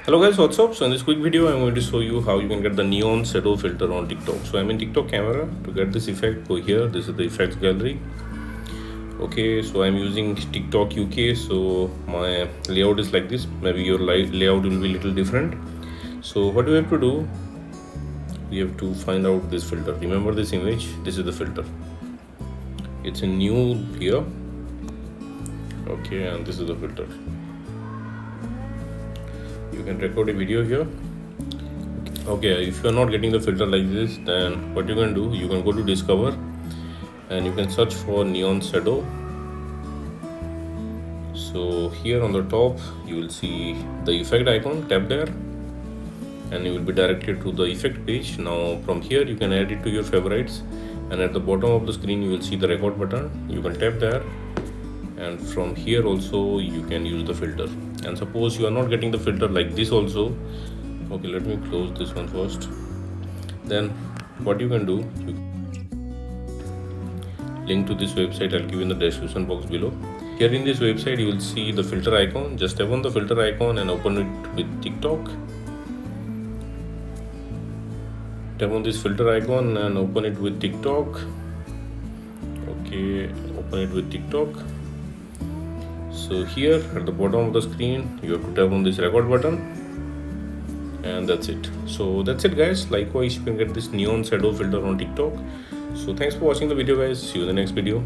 Hello guys, what's up? So in this quick video I'm going to show you how you can get the neon shadow filter on TikTok. So I'm in TikTok camera. To get this effect, go here. This is the effects gallery. Okay, so I'm using TikTok UK, so my layout is like this. Maybe your layout will be a little different. So what do we have to do? We have to find out this filter. Remember this image? This is the filter. It's in new here. Okay, and this is the filter. You can record a video here. Okay, if you are not getting the filter like this, then what you can do, you can go to discover and you can search for neon shadow. So here on the top you will see the effect icon. Tap there and you will be directed to the effect page. Now from here you can add it to your favorites, and at the bottom of the screen you will see the record button. You can tap there, and from here also you can use the filter. And suppose you are not getting the filter like this also, okay, let me close this one first. Then what you can do, link to this website I'll give in the description box below. Here in this website you will see the filter icon. Just tap on the filter icon and open it with TikTok. Tap on this filter icon and open it with TikTok. Okay, open it with TikTok. So here at the bottom of the screen you have to tap on this record button, and that's it. So that's it guys. Likewise you can get this neon shadow filter on TikTok. So thanks for watching the video guys. See you in the next video.